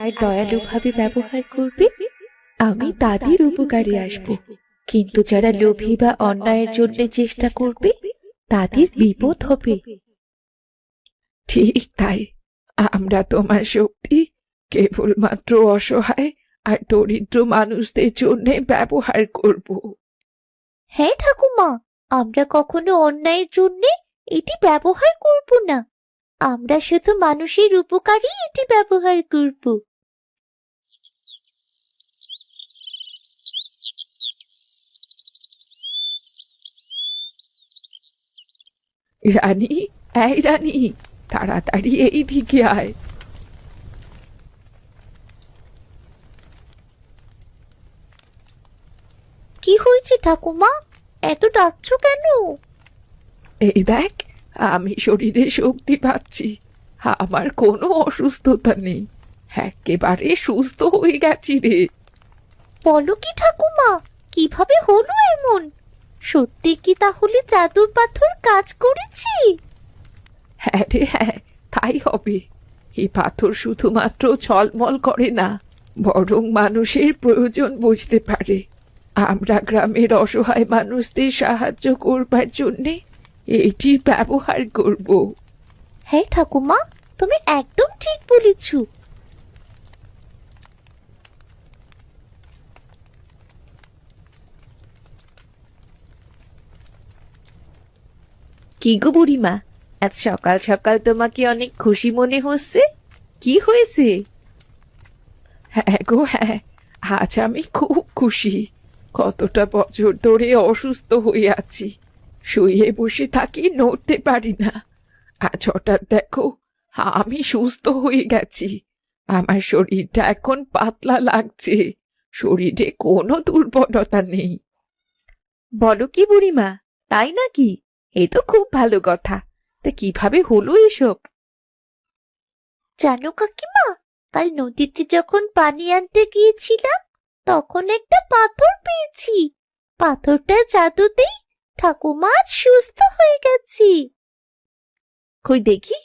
আর দয়ালুভাবে ব্যবহার করবে, আমি তাদের উপকারে আসব। কিন্তু যারা লোভী বা অন্যায়ের জন্য চেষ্টা করবে, তাদের বিপদ হবে। ঠিক তাই, আমরা তোমার শক্তি কেবলমাত্র অসহায় আর দরিদ্র মানুষদের জন্য ব্যবহার করব। হ্যাঁ ঠাকুমা, আমরা কখনো অন্যায়ের জন্য এটি ব্যবহার করব না। আমরা শুধু মানুষের উপকারই এটি ব্যবহার করব। রানী, এই রানী, তাড়াতাড়ি এই দিকে আয়। কি হয়েছে ঠাকুমা, এত ডাকছো কেন? এই দেখ, আমি শরীরে শক্তি পাচ্ছি। আমার কোনো অসুস্থতা নেই, একেবারে সুস্থ হয়ে গেছি রে। বলো কি ঠাকুমা, কিভাবে হলো এমন? সত্যি কি তাহলে জাদুর পাথর কাজ করেছে? হ্যাঁ রে, হ্যাঁ, তাই হবে। এই পাথর শুধুমাত্র ঝলমল করে না, বরং মানুষের প্রয়োজন বুঝতে পারে। আমরা গ্রামের অসহায় মানুষদের সাহায্য করবার জন্যে এটি ব্যবহার করব। হ্যাঁ ঠাকুমা, তুমি একদম ঠিক বলেছ। কি গো বুড়িমা, আজ সকাল সকাল তোমাকে অনেক খুশি মনে হচ্ছে, কি হয়েছে? হ্যাঁ গো হ্যাঁ, আজ আমি খুব খুশি। কতটা বছর ধরে অসুস্থ হয়ে আছি, শুয়ে বসে থাকি, নড়তে পারি না। আজ হঠাৎ দেখো, আমি সুস্থ হয়ে গেছি। আমার শরীরটা এখন পাতলা লাগছে, শরীরে কোনো দুর্বলতা নেই। বলো কি বুড়িমা, তাই নাকি? এ তো খুব ভালো কথা। তা কিভাবে হলো এসব? জানো কাকিমা, কাল নদীতে যখন পানি আনতে গিয়েছিলাম, তখন একটা পাথর পেয়েছি। পাথরটা জাদুতেই ঠাকুমা আজ সুস্থ হয়ে গেছি। কই দেখি।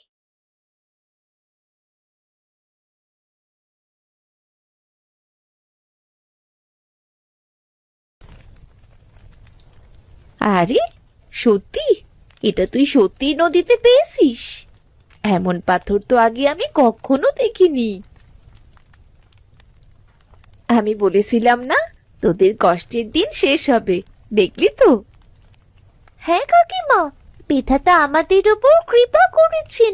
আরে সত্যি, এটা তুই সত্যি নদীতে পেয়েছিস? এমন পাথর তো আগে আমি কখনো দেখিনি। আমি বলেছিলাম না, তোদের কষ্টের দিন শেষ হবে, দেখলি তো? হ্যাঁ কাকিমা, বিধাতা আমাদের উপর কৃপা করেছেন।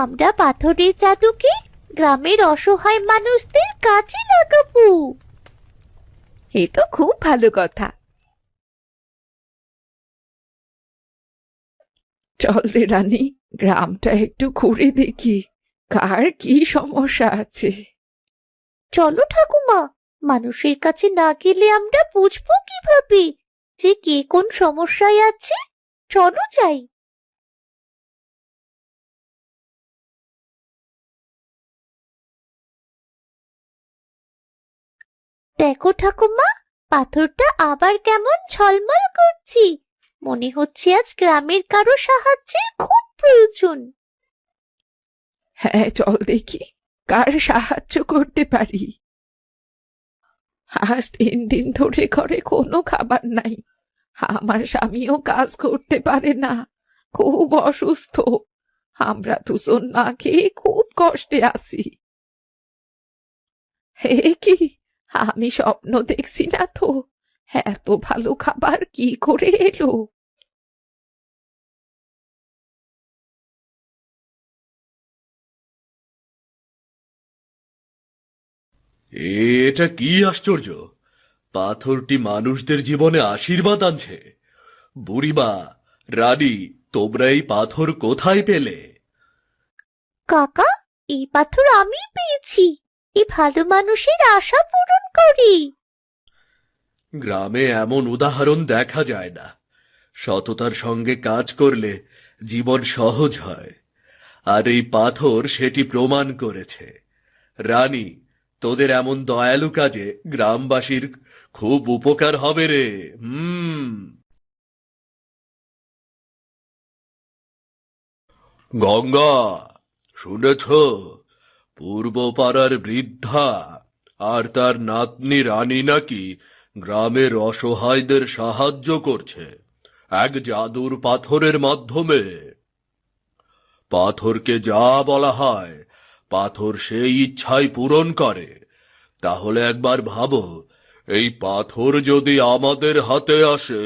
আমরা পাথরের জাদুকে গ্রামের অসহায় মানুষদের কাজে লাগাবো। এ তো খুব ভালো কথা। চল রে রানী, গ্রামটা একটু ঘুরে দেখি, কার কি সমস্যা আছে। চলো ঠাকুমা, মানুষের কাছে না গেলে আমরা বুঝবো কিভাবে যে কে কোন সমস্যায় আছে? চলো যাই। দেখো ঠাকুমা, পাথরটা আবার কেমন ঝলমল করছি। মনে হচ্ছে আজ গ্রামের কারো সাহায্যের খুব প্রয়োজন। হ্যাঁ চল দেখি, কার সাহায্য করতে পারি। আজ 3 দিন ধরে ঘরে কোনো খাবার নাই, আমার স্বামীও কাজ করতে পারে না, খুব অসুস্থ। আমরা দুজন না খেয়ে খুব কষ্টে আছি। হে কি, আমি স্বপ্ন দেখছি না তো? এত ভালো খাবার কি করে এলো? এটা কি আশ্চর্য! পাথরটি মানুষদের জীবনে আশীর্বাদ আনছে। বুড়িমা, রানী, তোমরা এই পাথর কোথায় পেলে? কাকা, এই পাথর আমি পেয়েছি। এই ভালো মানুষের আশা পূরণ করি। গ্রামে এমন উদাহরণ দেখা যায় না। সততার সঙ্গে কাজ করলে জীবন সহজ হয়, আর এই পাথর সেটি প্রমাণ করেছে। রানী, তোদের এমন দয়ালু কাজে গ্রামবাসীর খুব উপকার হবে রে। গঙ্গা, শুনেছ? পূর্বপাড়ার বৃদ্ধা আর তার নাতনি রানী নাকি গ্রামের অসহায়দের সাহায্য করছে এক জাদুর পাথরের মাধ্যমে। পাথরকে যা বলা হয় পাথর সেই ইচ্ছাই পূরণ করে। তাহলে একবার ভাবো, এই পাথর যদি আমাদের হাতে আসে,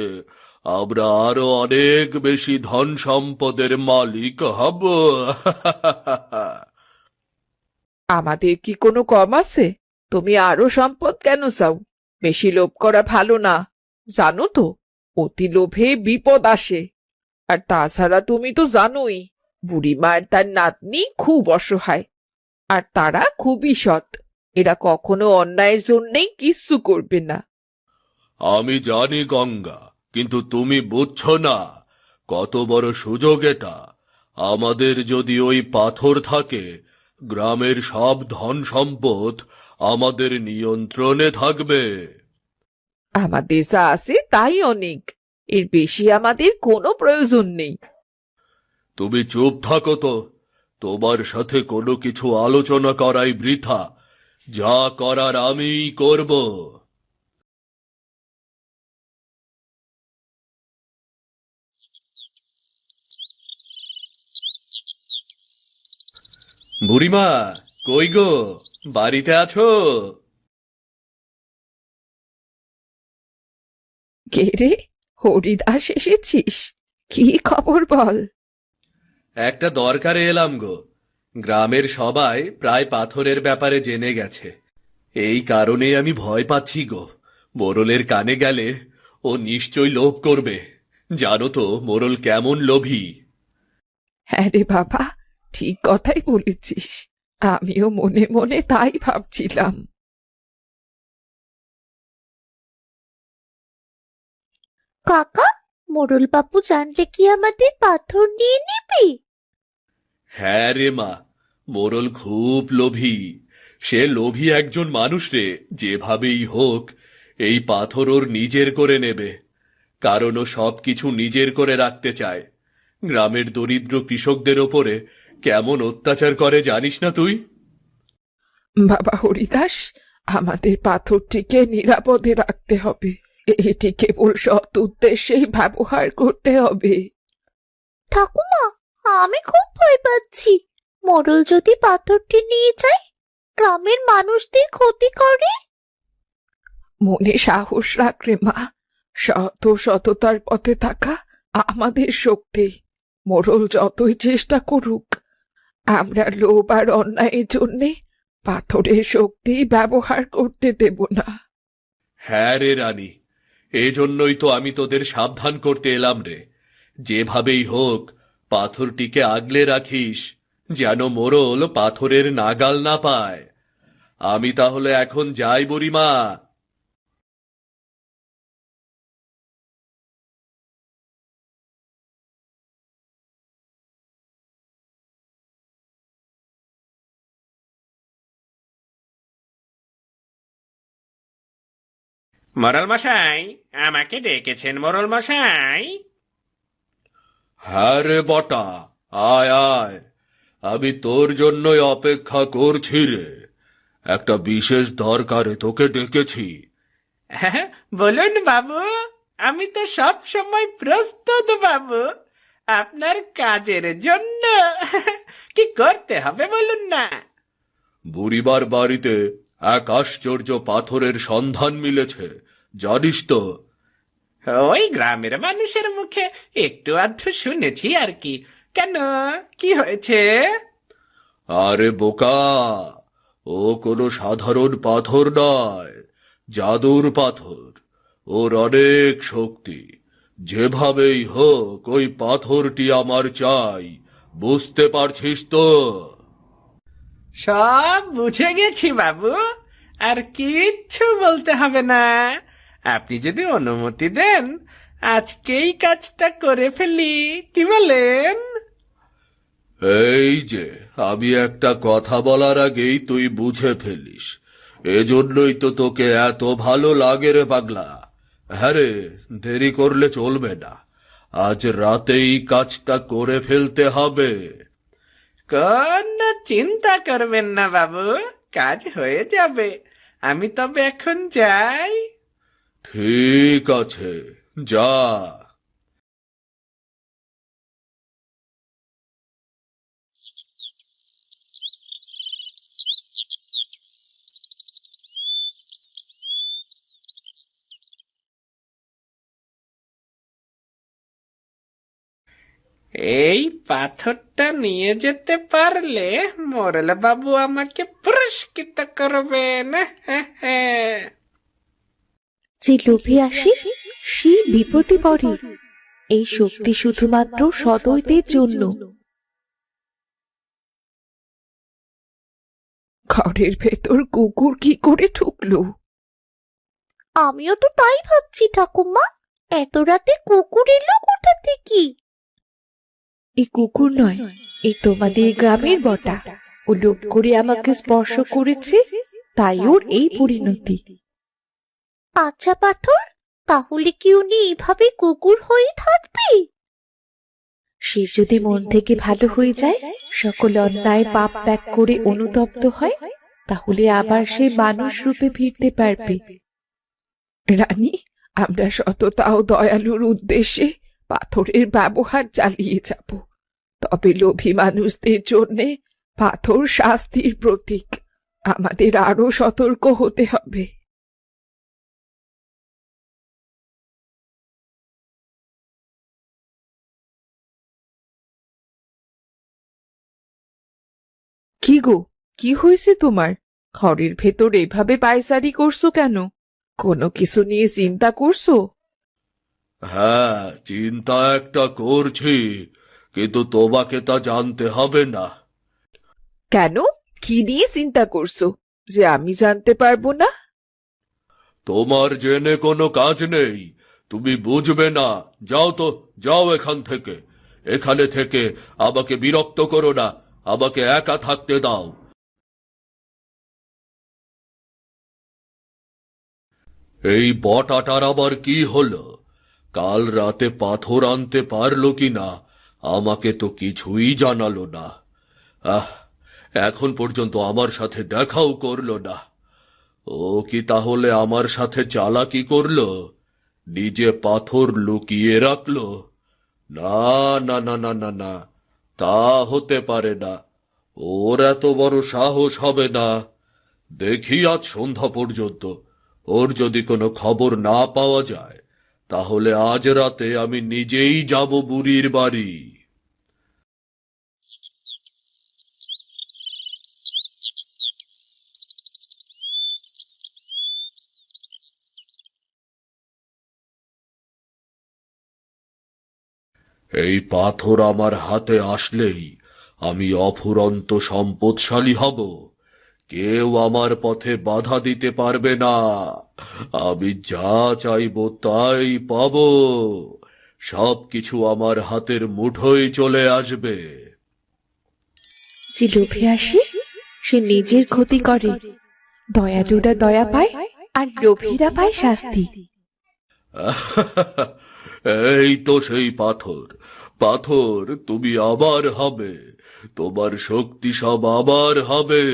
আমরা আরো অনেক বেশি ধন সম্পদের মালিক হব। আমাদের কি কোনো কম আছে? তুমি আরো সম্পদ কেন চাও? বেশি লোভ করা ভালো না, জানো তো? অতি লোভে বিপদ আসে। আর তাছাড়া তুমি তো জানোই, বুড়িমা আর তার নাতনি খুব অসহায়, আর তারা খুবই সৎ। এরা কখনো অন্যায়ের জন্যেই কিচ্ছু করবে না। আমি জানি গঙ্গা, কিন্তু তুমি বুঝছো না কত বড় সুযোগ এটা। আমাদের যদি ওই পাথর থাকে, গ্রামের সব ধন সম্পদ আমাদের নিয়ন্ত্রণে থাকবে। আমাদের যা আছে তাই অনেক, এর বেশি আমাদের কোনো প্রয়োজন নেই। তুমি চুপ থাকো তো, তোমার সাথে কোনো কিছু আলোচনা করাই বৃথা। যা করার আমিই করব। বুড়িমা, কই গো, বাড়িতে আছো? কে রে, হরিদাস এসেছিস? কি খবর বল। একটা দরকারে এলাম গো। গ্রামের সবাই প্রায় পাথরের ব্যাপারে জেনে গেছে। এই কারণে আমি ভয় পাচ্ছি গো। মোরলের কানে গেলে ও নিশ্চয়ই লোভ করবে। জানো তো মোরল কেমন লোভী। হ্যাঁ রে বাবা, ঠিক কথাই বলেছিস। আমিও মনে মনে তাই ভাবছিলাম। কাকা, মোড়ল বাবু জানলে কি আমাদের পাথর নিয়ে নেবে? হ্যাঁ রে মা, মোরল খুব লোভী। সে লোভী একজন মানুষ রে। যেভাবেই হোক এই পাথর ওর নিজের করে নেবে, কারণ ও সবকিছু নিজের করে রাখতে চায়। গ্রামের দরিদ্র কৃষকদের ওপরে কেমন অত্যাচার করে জানিস না তুই? বাবা হরিদাস, আমাদের পাথরটিকে নিরাপদে রাখতে হবে। এটি কেবল সৎ উদ্দেশ্যেই ব্যবহার করতে হবে। ঠাকুমা, আমি খুব ভয় পাচ্ছি। মোড়ল যদি পাথরটি নিয়ে যায়, গ্রামের মানুষদের ক্ষতি করে। মনে সাহস রাখ রে মা। সততার পথে থাকা আমাদের শক্তি। মোড়ল যতই চেষ্টা করুক, আমরা লোভ আর অন্যায়ের জন্যে পাথরের শক্তি ব্যবহার করতে দেব না। হ্যাঁ রে রানী, এজন্যই তো আমি তোদের সাবধান করতে এলাম রে। যেভাবেই হোক পাথরটিকে আগলে রাখিস, যেন মোরল পাথরের নাগাল না পায়। আমি তাহলে এখন যাই বুড়িমা। মোড়ল মশাই, আমাকে ডেকেছেন মোড়ল মশাই? হ্যাঁ রে বটা, আয় আয়। আমি তোর জন্যই অপেক্ষা করছি রে। একটা বিশেষ দরকারে তোকে ডেকেছি। হ্যাঁ, বলুন বাবু। আমি তো সব সময় প্রস্তুত বাবু, আপনার কাজের জন্য। কি করতে হবে বলুন না। বুড়িবার বাড়িতে এক আশ্চর্য পাথরের সন্ধান মিলেছে, জানিস তো? ওই গ্রামের মানুষের মুখে একটু আধটু শুনেছি আর কি। কেন, কি হয়েছে? আরে বোকা, ও কোনো সাধারণ পাথর নয়, জাদুর পাথর। ওর অনেক শক্তি। যেভাবেই হোক ওই পাথরটি আমার চাই, বুঝতে পারছিস তো? সব বুঝে গেছি বাবু, আর কিচ্ছু বলতে হবে না। আপনি যদি অনুমতি দেন, আজকেই কাজটা করে ফেলি, কি বলেন? এই যে, আমি একটা কথা বলার আগেই তুই বুঝে ফেলিস, এজন্যই তো তোকে এত ভালো লাগে রে পাগলা। হ্যাঁ রে, দেরি করলে চলবে না। আজ রাতেই কাজটা করে ফেলতে হবে। কোনো চিন্তা করবেন না বাবু, কাজ হয়ে যাবে। আমি তবে এখন যাই। ঠিক আছে, যা। এই পাথরটা নিয়ে যেতে পারলে মোরল বাবু আমাকে পুরস্কৃত করবেন। যে লোভে আসে সে বিপদে পড়ে। এই শক্তি শুধুমাত্র সদয়দের জন্য। ঘরের ভেতর কুকুর কি করে ঢুকলো? আমিও তো তাই ভাবছি ঠাকুমা, এত রাতে কুকুর এলো কোথা থেকে? এই কুকুর নয়, এই তোমাদের গ্রামের বটা। ও লোভ করে আমাকে স্পর্শ করেছে, তাই ওর এই পরিণতি। আচ্ছা পাথর, তাহলে কি উনি এভাবে কুকুর হয়ে থাকবে? সে যদি মন থেকে ভালো হয়ে যায়, সকল অন্যায় পাপ ত্যাগ করে অনুতপ্ত হয়, তাহলে আবার সে মানুষ রূপে ফিরতে পারবে। রানী, আমরা সততা ও দয়ালুর উদ্দেশ্যে পাথরের ব্যবহার চালিয়ে যাব। তবে লোভী মানুষদের জন্য পাথর শাস্তির প্রতীক। আমাদের আরো সতর্ক হতে হবে। কি গো, কি হয়েছে তোমার? ঘরের ভেতর এভাবে পায়চারি করছো কেন? কোনো কিছু নিয়ে চিন্তা করছো? হ্যাঁ, চিন্তা একটা করছি, কিন্তু তোমাকে তা জানতে হবে না। কেন? কি নিয়ে চিন্তা করছো যে আমি জানতে পারবো না? তোমার জেনে কোনো কাজ নেই, তুমি বুঝবে না। যাও তো, যাও এখান থেকে। এখানে থেকে আমাকে বিরক্ত করো না, আমাকে একা থাকতে দাও। এই বটাটার আবার কি হলো? কাল রাতে পাথর আনতে পারলো কিনা আমাকে তো কিছুই জানালো না। আহ, এখন পর্যন্ত আমার সাথে দেখাও করলো না। ও কি তাহলে আমার সাথে চালাকি করলো? নিজে পাথর লুকিয়ে রাখলো? না, না, না, না, না, না, তা হতে পারে না। ওর এত বড় সাহস হবে না। দেখি আজ সন্ধ্যা পর্যন্ত ওর যদি কোনো খবর না পাওয়া যায়, তাহলে আজ রাতে আমি নিজেই যাব বুড়ির বাড়ি। এই পাথর আমার হাতে আসলেই আমি অফুরন্ত সম্পদশালী হব। কেউ আমার পথে বাধা দিতে পারবে না। আমি যা চাইব তাই পাব। সবকিছু আমার হাতের মুঠোয় চলে আসবে। যে লোভে আসে সে নিজের ক্ষতি করে। দয়ালুরা দয়া পায় আর লোভীরা পায় শাস্তি। এই তো সেই পাথর। পাথর, তুমি আবার হবে। তোমার শক্তি সব আবার হবে।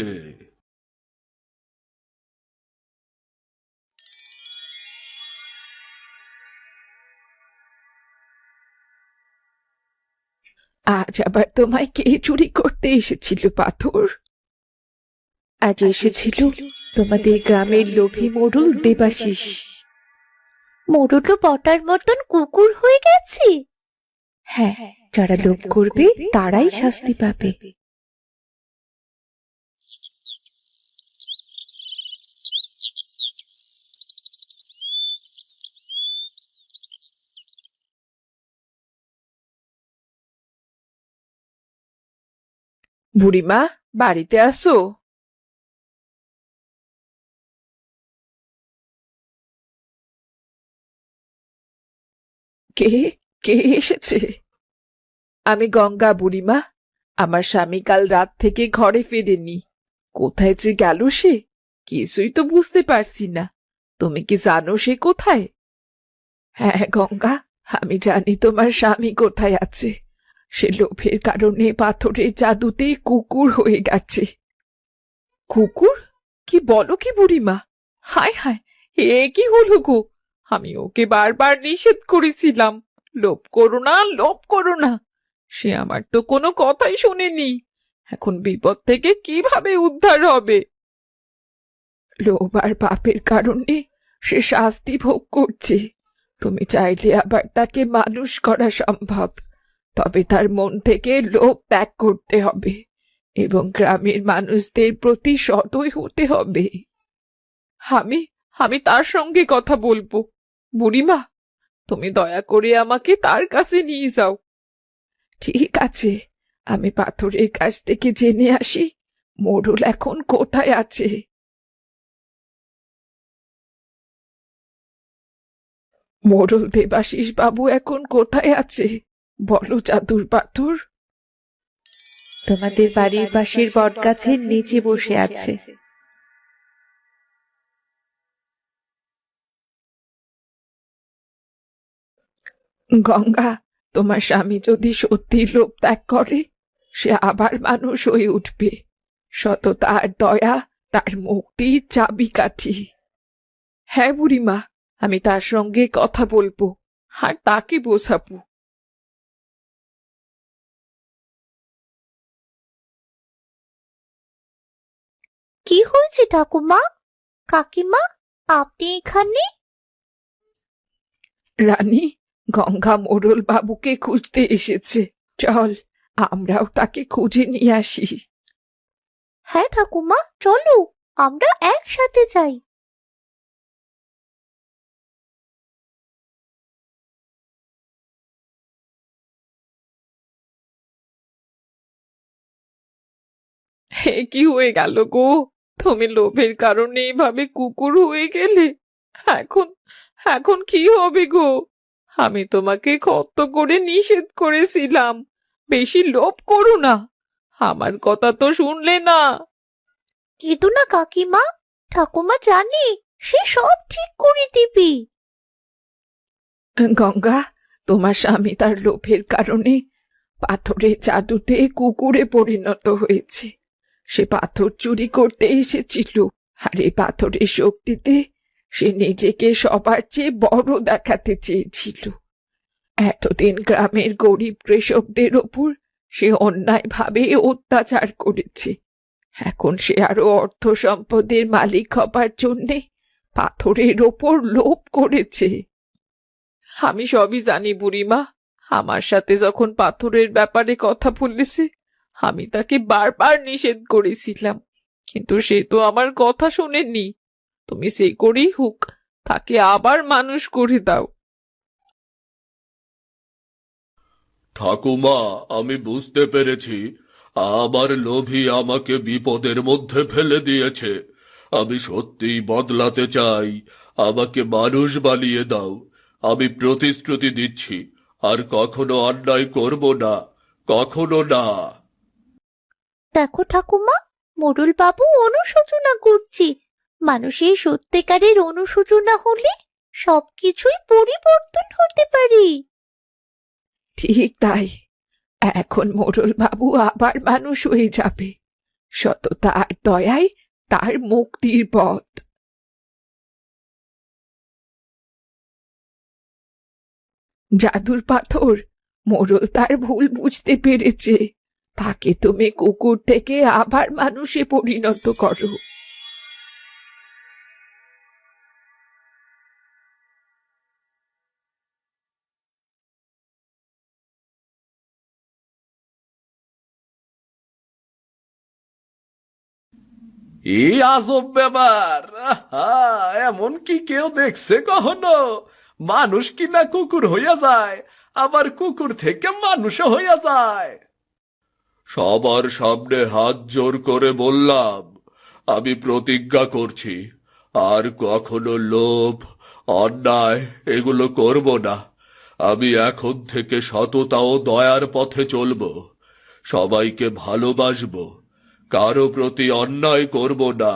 আজ আবার তোমায় কে চুরি করতে এসেছিল পাথর? আজ এসেছিল তোমাদের গ্রামের লোভী মোড়ল দেবাশিস। মোরলো বটার মতন কুকুর হয়ে গেছে। হ্যাঁ, যারা লোভ করবে তারাই শাস্তি পাবে। বুড়িমা, বাড়িতে আসো। কে কে এসেছে? আমি গঙ্গা বুড়িমা। আমার স্বামী কাল রাত থেকে ঘরে ফেরেনি। কোথায় যে গেল সে, কিছুই তো বুঝতে পারছি না। তুমি কি জানো সে কোথায়? হ্যাঁ গঙ্গা, আমি জানি তোমার স্বামী কোথায় আছে। সে লোভের কারণে পাথরের জাদুতে কুকুর হয়ে গেছে। কুকুর? কি বলো কি বুড়িমা? হায় হায়, এ কি হলো গো? আমি ওকে বারবার নিষেধ করেছিলাম, লোভ করো না, লোভ করো না। সে আমার তো কোনো কথাই শোনেনি। এখন বিপদ থেকে কিভাবে উদ্ধার হবে? লোভ আর পাপের কারণে সে শাস্তি ভোগ করছে। তুমি চাইলে আবার তাকে মানুষ করা সম্ভব, তবে তার মন থেকে লোভ ত্যাগ করতে হবে এবং গ্রামের মানুষদের প্রতি সদয় হতে হবে। আমি আমি তার সঙ্গে কথা বলবো। বুড়িমা, তুমি দয়া করে আমাকে তার কাছে নিয়ে যাও। ঠিক আছে, আমি পাথরের কাছ থেকে জেনে আসি মোড়ল এখন কোথায় আছে। মোড়ল দেবাশিস বাবু এখন কোথায় আছে বলো জাদুর পাথর? তোমাদের বাড়ির পাশের বটগাছের নিচে বসে আছে। গঙ্গা, তোমার স্বামী যদি সত্যি লোভ ত্যাগ করে, সে আবার মানুষ হয়ে উঠবে। সততা আর দয়া তার মুক্তির চাবিকাঠি। হ্যাঁ বুড়িমা, আমি তার সঙ্গে কথা বলবো আর তাকে বোঝাবো। কি হয়েছে ঠাকুমা? কাকিমা, আপনি এখানে? রানী, গঙ্গা মোড়ল বাবুকে খুঁজতে এসেছে। চল, আমরাও তাকে খুঁজে নিয়ে আসি। হ্যাঁ ঠাকুমা, চলো আমরা একসাথে যাই। হে, কি হয়ে গেল গো? তুমি লোভের কারণে এইভাবে কুকুর হয়ে গেলে। এখন এখন কি হবে গো? আমি তোমাকে কত করে নিষেধ করেছিলাম বেশি লোভ করো না। আমার কথা তো শুনলে না। কেঁদো না কাকিমা, ঠাকুমা জানে সে সব ঠিক করে দিবি। গঙ্গা, তোমার স্বামী তার লোভের কারণে পাথরের জাদুতে কুকুরে পরিণত হয়েছে। সে পাথর চুরি করতে এসেছিল, আর এই পাথরের শক্তিতে সে নিজেকে সবার চেয়ে বড় দেখাতে চেয়েছিল। এতদিন গ্রামের গরিব কৃষকদের ওপর সে অন্যায়ভাবে অত্যাচার করেছে। এখন সে আরো অর্থ সম্পদের মালিক হবার জন্যে পাথরের ওপর লোভ করেছে। আমি সবই জানি বুড়িমা। আমার সাথে যখন পাথরের ব্যাপারে কথা বলেছে, আমি তাকে বারবার নিষেধ করেছিলাম, কিন্তু সে তো আমার কথা শোনেনি। তুমি সে করেই হোক তাকে আবার মানুষ করে দাও। ঠাকুমা, আমি বুঝতে পেরেছি আমার লোভী আমাকে বিপদের মধ্যে ফেলে দিয়েছে। আমি সত্যিই বদলাতে চাই, আমাকে মানুষ বানিয়ে দাও। আমি প্রতিশ্রুতি দিচ্ছি আর কখনো অন্যায় করব না, কখনো না। দেখো ঠাকুমা, মোড়ল বাবু অনুশোচনা করছে। মানুষের সত্যিকারের অনুশোচনা হলে সবকিছুই পরিবর্তন হতে পারে। ঠিক তাই, এখন মোড়ল বাবু আবার মানুষ হয়ে যাবে। সততা আর দয়াই তার মুক্তির পথ। জাদুর পাথর, মোড়ল তার ভুল বুঝতে পেরেছে। তাকে তুমি কুকুর থেকে আবার মানুষে পরিণত করো। এই আজব ব্যাপার! আহা, এমন কি কেউ দেখছে কখনো? মানুষ কিনা কুকুর হইয়া যায়, আবার কুকুর থেকে মানুষও হইয়া যায়। সবার সামনে হাত জোর করে বললাম, আমি প্রতিজ্ঞা করছি আর কখনো লোভ, অন্যায় এগুলো করব না। আমি এখন থেকে সততা ও দয়ার পথে চলব, সবাইকে ভালোবাসবো, কারো প্রতি অন্যায় করব না।